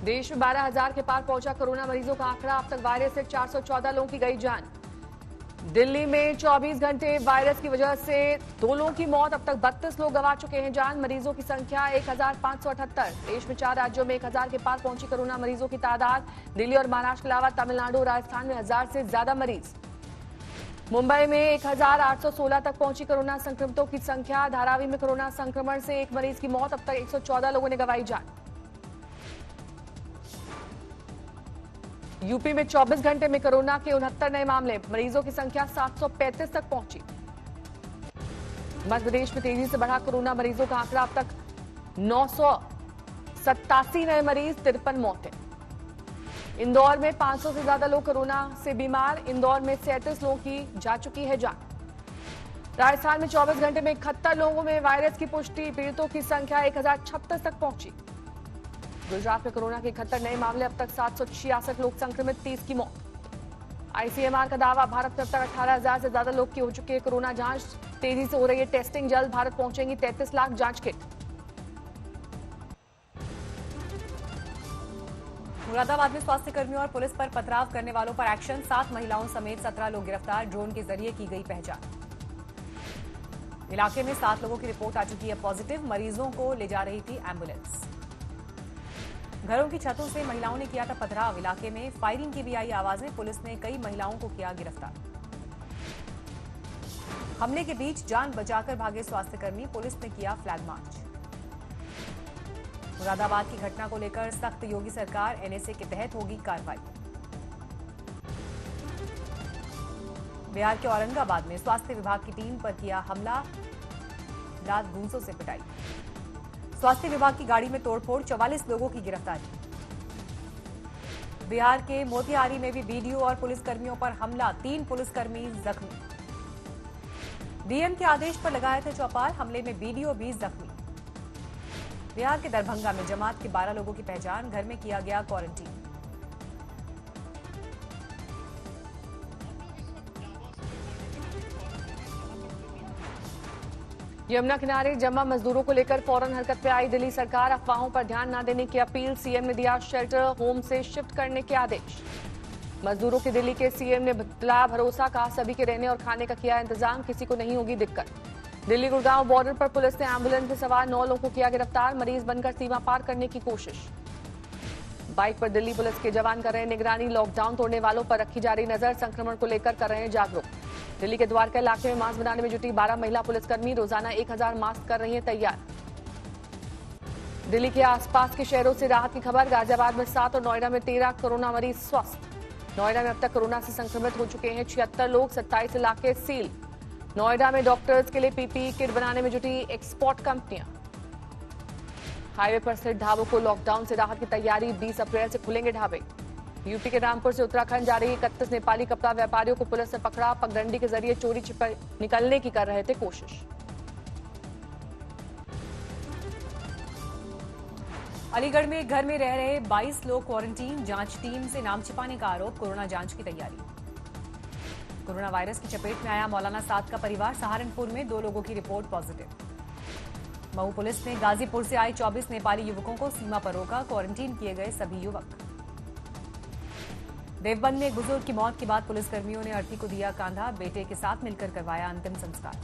देश में 12,000 के पार पहुंचा कोरोना मरीजों का आंकड़ा। अब तक वायरस से 414 लोगों की गई जान। दिल्ली में 24 घंटे वायरस की वजह से 2 लोगों की मौत। अब तक 32 लोग गंवा चुके हैं जान। मरीजों की संख्या 1,578। देश में 4 राज्यों में 1,000 के पार पहुंची कोरोना मरीजों की तादाद। दिल्ली और महाराष्ट्र के अलावा तमिलनाडु और राजस्थान में 1,000 से ज्यादा मरीज। मुंबई में 1,816 तक पहुंची कोरोना संक्रमितों की संख्या। धारावी में कोरोना संक्रमण से एक मरीज की मौत। अब तक 114 लोगों ने गंवाई जान। यूपी में 24 घंटे में कोरोना के 69 नए मामले। मरीजों की संख्या 735 तक पहुंची। मध्य प्रदेश में तेजी से बढ़ा कोरोना मरीजों का आंकड़ा। अब तक 987 नए मरीज, 53 मौतें। इंदौर में 500 से ज्यादा लोग कोरोना से बीमार। इंदौर में 37 लोगों की जा चुकी है जान। राजस्थान में 24 घंटे में 71 लोगों में वायरस की पुष्टि। पीड़ितों की संख्या 1,036 तक पहुंची। गुजरात में कोरोना के 71 नए मामले। अब तक 766 लोग संक्रमित, 30 की मौत। आईसीएमआर का दावा, भारत में अब तक 18,000 से ज्यादा लोग की हो चुकी है कोरोना जांच। तेजी से हो रही है टेस्टिंग। जल्द भारत पहुंचेंगी 33 लाख जांच किट। मुरादाबाद में स्वास्थ्य कर्मियों और पुलिस पर पथराव करने वालों पर एक्शन। 7 महिलाओं समेत 17 लोग गिरफ्तार। ड्रोन के जरिए की गई पहचान। इलाके में 7 लोगों की रिपोर्ट आ चुकी है पॉजिटिव। मरीजों को ले जा रही थी एम्बुलेंस। घरों की छतों से महिलाओं ने किया था पथराव। इलाके में फायरिंग की भी आई आवाजें। पुलिस ने कई महिलाओं को किया गिरफ्तार। हमले के बीच जान बचाकर भागे स्वास्थ्यकर्मी। पुलिस ने किया फ्लैग मार्च। मुरादाबाद की घटना को लेकर सख्त योगी सरकार। एनएसए के तहत होगी कार्रवाई। बिहार के औरंगाबाद में स्वास्थ्य विभाग की टीम पर किया हमला। दांत गूंजों से पिटाई। स्वास्थ्य विभाग की गाड़ी में तोड़फोड़। 44 लोगों की गिरफ्तारी। बिहार के मोतिहारी में भी बीडीओ और पुलिसकर्मियों पर हमला। 3 पुलिसकर्मी जख्मी। डीएम के आदेश पर लगाए थे चौपाल। हमले में बीडीओ भी जख्मी। बिहार के दरभंगा में जमात के 12 लोगों की पहचान। घर में किया गया क्वारंटीन। यमुना किनारे जमा मजदूरों को लेकर फौरन हरकत में आई दिल्ली सरकार। अफवाहों पर ध्यान न देने की अपील। सीएम ने दिया शेल्टर होम से शिफ्ट करने के आदेश। मजदूरों की दिल्ली के सीएम ने दिलाया भरोसा। कहा सभी के रहने और खाने का किया इंतजाम। किसी को नहीं होगी दिक्कत। दिल्ली गुड़गांव बॉर्डर पर पुलिस ने एम्बुलेंस में सवार 9 लोगों को किया गिरफ्तार। मरीज बनकर सीमा पार करने की कोशिश। बाइक पर दिल्ली पुलिस के जवान कर रहे हैं निगरानी। लॉकडाउन तोड़ने वालों पर रखी जा रही नजर। संक्रमण को लेकर कर रहे हैं जागरूक। दिल्ली के द्वारका इलाके में मास्क बनाने में जुटी 12 महिला पुलिसकर्मी। रोजाना 1,000 मास्क कर रही हैं तैयार। दिल्ली के आसपास के शहरों से राहत की खबर। गाजियाबाद में 7 और नोएडा में 13 कोरोना मरीज स्वस्थ। नोएडा में अब तक कोरोना से संक्रमित हो चुके हैं 76 लोग। 27 इलाके सील। नोएडा में डॉक्टर्स के लिए पीपीई किट बनाने में जुटी एक्सपोर्ट कंपनियां। हाईवे पर स्थित ढाबों को लॉकडाउन से राहत की तैयारी। 20 अप्रैल से खुलेंगे ढाबे। यूपी के रामपुर से उत्तराखंड जा रही 31 नेपाली कपड़ा व्यापारियों को पुलिस ने पकड़ा। पगडंडी के जरिए चोरी छिपे निकलने की कर रहे थे कोशिश। अलीगढ़ में घर में रह रहे 22 लोग क्वारंटीन। जांच टीम से नाम छिपाने का आरोप। कोरोना जांच की तैयारी। कोरोना वायरस की चपेट में आया मौलाना साद का परिवार। सहारनपुर में 2 लोगों की रिपोर्ट पॉजिटिव। मऊ पुलिस ने गाजीपुर से आए 24 नेपाली युवकों को सीमा पर रोका। क्वारंटीन किए गए सभी युवक। देवबंद में एक बुजुर्ग की मौत के बाद पुलिसकर्मियों ने अर्थी को दिया कांधा। बेटे के साथ मिलकर करवाया अंतिम संस्कार।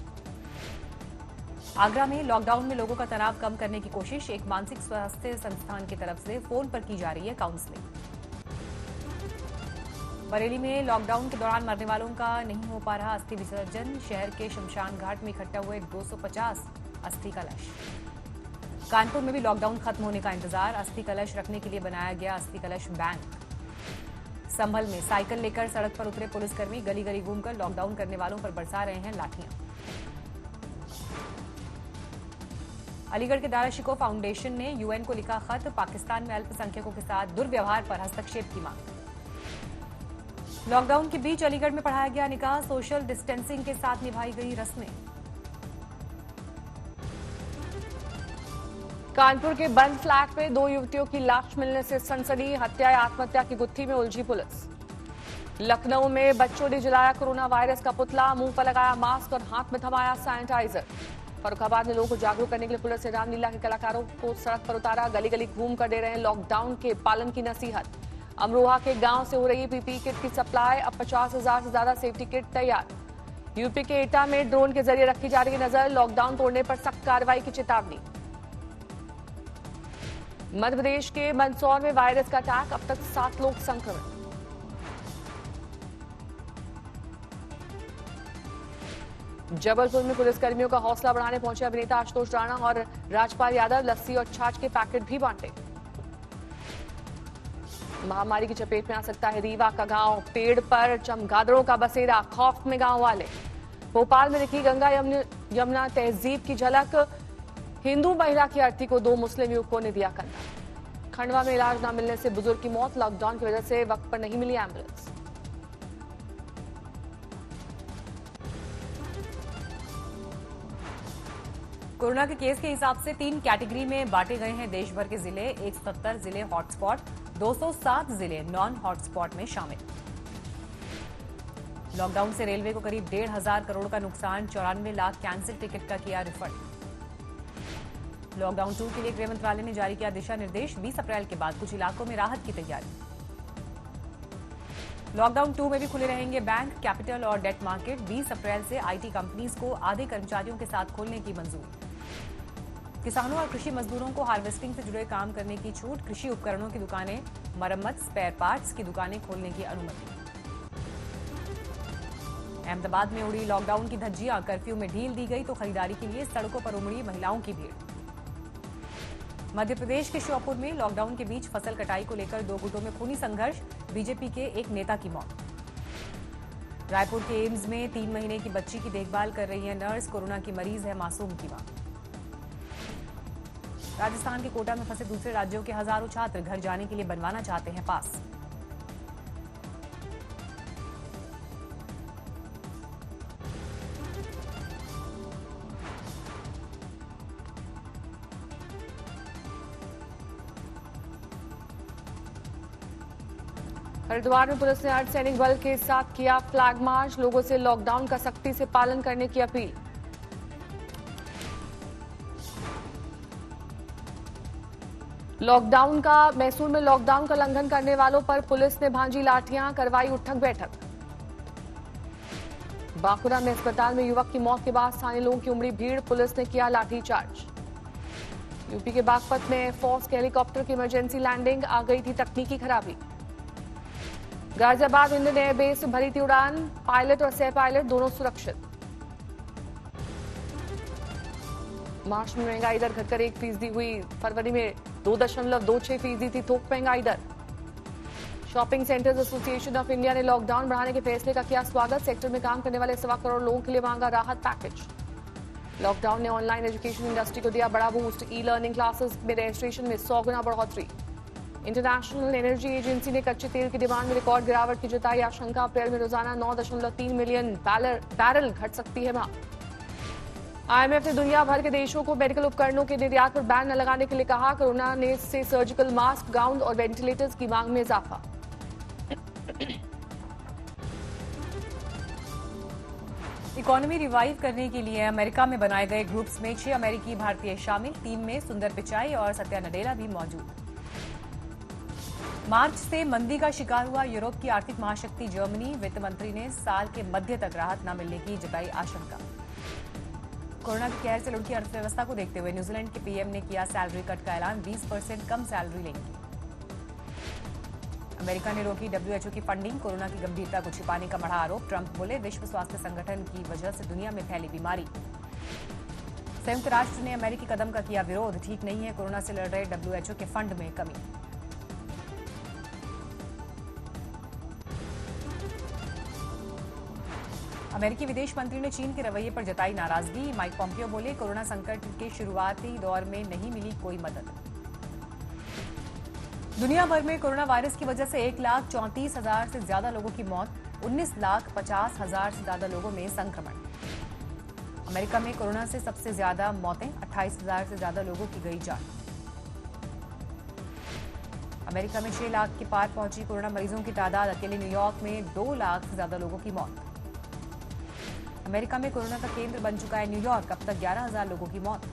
आगरा में लॉकडाउन में लोगों का तनाव कम करने की कोशिश। एक मानसिक स्वास्थ्य संस्थान की तरफ से फोन पर की जा रही है काउंसलिंग। बरेली में लॉकडाउन के दौरान मरने वालों का नहीं हो पा रहा अस्थि विसर्जन। शहर के शमशान घाट में इकट्ठा हुए 250 अस्थि कलश। कानपुर में भी लॉकडाउन खत्म होने का इंतजार। अस्थि कलश रखने के लिए बनाया गया अस्थि कलश बैंक। संभल में साइकिल लेकर सड़क पर उतरे पुलिसकर्मी। गली गली घूमकर लॉकडाउन करने वालों पर बरसा रहे हैं लाठियां। अलीगढ़ के दारा शिकोह फाउंडेशन ने यूएन को लिखा खत। पाकिस्तान में अल्पसंख्यकों के साथ दुर्व्यवहार पर हस्तक्षेप की मांग। लॉकडाउन के बीच अलीगढ़ में पढ़ाया गया निकाह। सोशल डिस्टेंसिंग के साथ निभाई गई रस्में। कानपुर के बंद फ्लैट में 2 युवतियों की लाश मिलने से सनसनी। हत्या या आत्महत्या की गुत्थी में उलझी पुलिस। लखनऊ में बच्चों ने जलाया कोरोना वायरस का पुतला। मुंह पर लगाया मास्क और हाथ में थमाया सैनिटाइजर। फर्रुखाबाद में लोगों को जागरूक करने के लिए पुलिस ने रामलीला के कलाकारों को सड़क पर उतारा। गली गली घूम कर दे रहे हैं लॉकडाउन के पालन की नसीहत। अमरोहा के गांव से हो रही है पीपीई किट की सप्लाई। अब 50,000 से ज्यादा सेफ्टी किट तैयार। यूपी के एटा में ड्रोन के जरिए रखी जा रही नजर। लॉकडाउन तोड़ने पर सख्त कार्रवाई की चेतावनी। मध्य प्रदेश के मंदसौर में वायरस का अटैक। अब तक 7 लोग संक्रमित। जबलपुर में पुलिसकर्मियों का हौसला बढ़ाने पहुंचे अभिनेता आशुतोष राणा और राजपाल यादव। लस्सी और छाछ के पैकेट भी बांटे। महामारी की चपेट में आ सकता है रीवा का गांव। पेड़ पर चमगादड़ों का बसेरा। खौफ में गांव वाले। भोपाल में दिखी गंगा यमुना तहजीब की झलक। हिंदू महिला की अर्थी को 2 मुस्लिम युवकों ने दिया कंधा। खंडवा में इलाज न मिलने से बुजुर्ग की मौत। लॉकडाउन की वजह से वक्त पर नहीं मिली एम्बुलेंस। कोरोना के केस के हिसाब से 3 कैटेगरी में बांटे गए हैं देश भर के जिले। 170 जिले हॉटस्पॉट, 207 जिले नॉन हॉटस्पॉट में शामिल। लॉकडाउन से रेलवे को करीब 1,500 करोड़ का नुकसान। 94 लाख कैंसिल टिकट का किया रिफंड। लॉकडाउन 2 के लिए गृह मंत्रालय ने जारी किया दिशा निर्देश। 20 अप्रैल के बाद कुछ इलाकों में राहत की तैयारी। लॉकडाउन 2 में भी खुले रहेंगे बैंक, कैपिटल और डेट मार्केट। 20 अप्रैल से आईटी कंपनीज को आधे कर्मचारियों के साथ खोलने की मंजूरी। किसानों और कृषि मजदूरों को हार्वेस्टिंग से जुड़े काम करने की छूट। कृषि उपकरणों की दुकानें, मरम्मत, स्पेयर पार्ट्स की दुकानें खोलने की अनुमति। अहमदाबाद में उड़ी लॉकडाउन की धज्जियां। कर्फ्यू में ढील दी गई तो खरीदारी के लिए सड़कों पर उमड़ी महिलाओं की भीड़। मध्य प्रदेश के श्योपुर में लॉकडाउन के बीच फसल कटाई को लेकर 2 गुटों में खूनी संघर्ष। बीजेपी के एक नेता की मौत। रायपुर के एम्स में 3 महीने की बच्ची की देखभाल कर रही है नर्स। कोरोना की मरीज है मासूम की मां। राजस्थान के कोटा में फंसे दूसरे राज्यों के हजारों छात्र घर जाने के लिए बनवाना चाहते हैं पास। हरिद्वार में पुलिस ने अर्धसैनिक बल के साथ किया फ्लैग मार्च। लोगों से लॉकडाउन का सख्ती से पालन करने की अपील। मैसूर में लॉकडाउन का उल्लंघन करने वालों पर पुलिस ने भांजी लाठियां। करवाई उठक बैठक। बांकुरा में अस्पताल में युवक की मौत के बाद स्थानीय लोगों की उमड़ी भीड़। पुलिस ने किया लाठीचार्ज। यूपी के बागपत में एयरफोर्स के हेलीकॉप्टर की इमरजेंसी लैंडिंग। आ गई थी तकनीकी खराबी। गाजियाबाद इंडियन एयरबेस से भरी थी उड़ान। पायलट और सह पायलट दोनों सुरक्षित। मार्च में महंगाई दर घटकर 1% हुई। फरवरी में 2.26% थी थोक महंगाई दर। Shopping centres association of India ने लॉकडाउन बढ़ाने के फैसले का किया स्वागत। सेक्टर में काम करने वाले 1.25 करोड़ लोगों के लिए मांगा राहत पैकेज। लॉकडाउन ने ऑनलाइन एजुकेशन इंडस्ट्री को दिया बड़ा बूस्ट। ई लर्निंग क्लासेस में रजिस्ट्रेशन में 100 गुना बढ़ोतरी। इंटरनेशनल एनर्जी एजेंसी ने कच्चे तेल की डिमांड में रिकॉर्ड गिरावट की जताई आशंका। अप्रैल में रोजाना 9.3 मिलियन बैरल घट सकती है मांग। आईएमएफ ने दुनिया भर के देशों को मेडिकल उपकरणों के निर्यात पर बैन न लगाने के लिए कहा। कोरोना ने से सर्जिकल मास्क, गाउन और वेंटिलेटर्स की मांग में इजाफा। इकोनॉमी रिवाइव करने के लिए अमेरिका में बनाए गए ग्रुप्स में 6 अमेरिकी भारतीय शामिल। टीम में सुंदर पिचाई और सत्या नडेला भी मौजूद। मार्च से मंदी का शिकार हुआ यूरोप की आर्थिक महाशक्ति जर्मनी। वित्त मंत्री ने साल के मध्य तक राहत न मिलने की जताई आशंका। कोरोना के कहर से लुढ़की अर्थव्यवस्था को देखते हुए न्यूजीलैंड के पीएम ने किया सैलरी कट का ऐलान। 20% कम सैलरी लेंगे। अमेरिका ने रोकी डब्ल्यूएचओ की फंडिंग। कोरोना की गंभीरता को छिपाने का बढ़ा आरोप। ट्रंप बोले विश्व स्वास्थ्य संगठन की वजह से दुनिया में फैली बीमारी। संयुक्त राष्ट्र ने अमेरिकी कदम का किया विरोध। ठीक नहीं है कोरोना से लड़ रहे डब्ल्यूएचओ के फंड में कमी। अमेरिकी विदेश मंत्री ने चीन के रवैये पर जताई नाराजगी। माइक पॉम्पियो बोले कोरोना संकट के शुरुआती दौर में नहीं मिली कोई मदद। दुनिया भर में कोरोना वायरस की वजह से 1,34,000 से ज्यादा लोगों की मौत। 19,50,000 से ज्यादा लोगों में संक्रमण। अमेरिका में कोरोना से सबसे ज्यादा मौतें। 28,000 से ज्यादा लोगों की गई जान। अमेरिका में 6 लाख के पार पहुंची कोरोना मरीजों की तादाद। अकेले न्यूयॉर्क में 2 लाख से ज्यादा लोगों की मौत। अमेरिका में कोरोना का केंद्र बन चुका है न्यूयॉर्क, अब तक 11,000 लोगों की मौत।